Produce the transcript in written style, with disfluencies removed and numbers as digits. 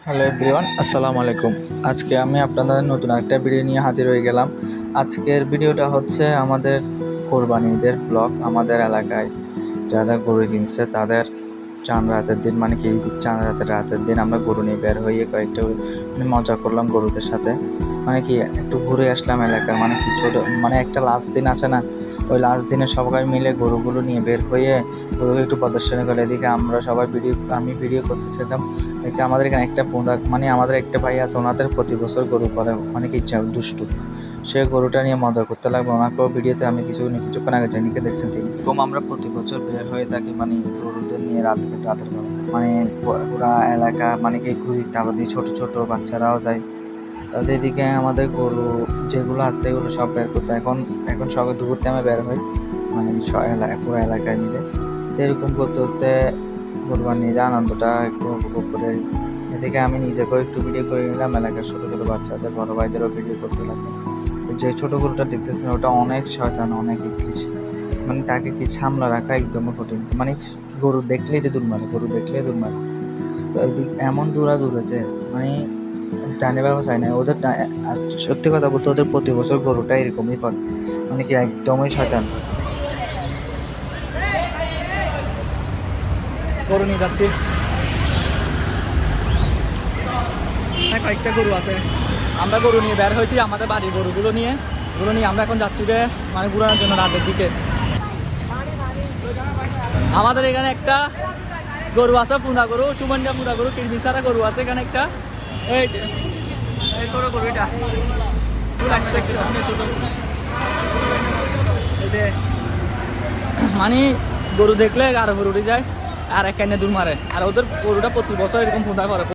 Hello everyone, আসসালামু আলাইকুম। আজকে আমি আপনাদের নতুন একটা ভিডিও নিয়ে হাজির হয়ে গেলাম। আজকের ভিডিওটা হচ্ছে আমাদের কোরবানি ঈদের ব্লগ। আমাদের এলাকায় যারা গরু কিনছে তাদের চাঁদ রাতের দিন, মানে কি চাঁদ রাতের দিন আমরা গরু নিয়ে বের হয়ে কয়েকটা মজা করলাম গরুদের সাথে। মানে কি একটু ঘুরে আসলাম এলাকার, মানে কি ছোট, মানে একটা লাস্ট দিন আছে না, ওই লাস্ট দিনে সবাই মিলে গরুগুলো নিয়ে বের হয়ে গরুকে একটু প্রদর্শনী করে। এদিকে আমরা সবাই আমি ভিডিও করতেছিলাম। দেখছি আমাদের এখানে একটা মানে আমাদের একটা ভাই আছে, ওনাদের প্রতি বছর গরু করে, মানে কি দুষ্টু। সে গরুটা নিয়ে মজা করতে লাগলো। ওনাকেও ভিডিওতে আমি কিছুক্ষণ আগে জেনিকে দেখছেন তিনি। এরকম আমরা প্রতি বছর বের হয়ে থাকি, মানে গরুদের নিয়ে রাতের বেলা, মানে পুরা এলাকা মানে কি ঘুরি। তারপর দিয়ে ছোট ছোট বাচ্চারাও যায়। তাদের এদিকে আমাদের গরু যেগুলো আছে এগুলো সব বের করতে এখন এখন সকাল দুপুর টাইমে বের হয়, মানে পুরো এলাকায় মিলে। তো এরকম করতে করতে কোরবানির ঈদের আনন্দটা একটু উপভোগ করে। এদিকে আমি নিজেকেও একটু ভিডিও করে নিলাম, এলাকার ছোট ছোট বাচ্চাদের, বড় ভাইদেরও ভিডিও করতে লাগলাম। যে ছোট গরুটা দেখতেছেন ওটা অনেক শয়তান, অনেক ইংলিশ, মানে তাকে কি সামলা রাখা একদমই কঠিন। মানে গরু দেখলেই তো দূর মারে, গরু দেখলেই দূর মারে। তো এদিক এমন দৌড়াচ্ছে, মানে জানি বাবা চাই না ওদের আর সত্যি কথা বলতে ওদের প্রতি বছর গরুটা এরকমই করে, মানে কি একদমই শয়তান। গরু নিয়ে যাচ্ছি। কয়েকটা গরু আছে, আমরা গরু নিয়ে বের হয়েছি আমাদের বাড়ির গরুগুলো নিয়ে আমরা এখন যাচ্ছি যে মানে ঘুরানোর জন্য রাতের দিকে। আমাদের এখানে একটা গরু আছে, পুনা গরু, সুমন্ডা পুনা গরু, কিরমিসারা গরু আছে এখানে একটা। এই ছোট গরু, এটা ছোট। মানে গরু দেখলে আরো গরু উঠে যায় আর এক কাইনে দূর মারে। আর ওদের গরুটা প্রতি বছর এরকম ফুটা করে।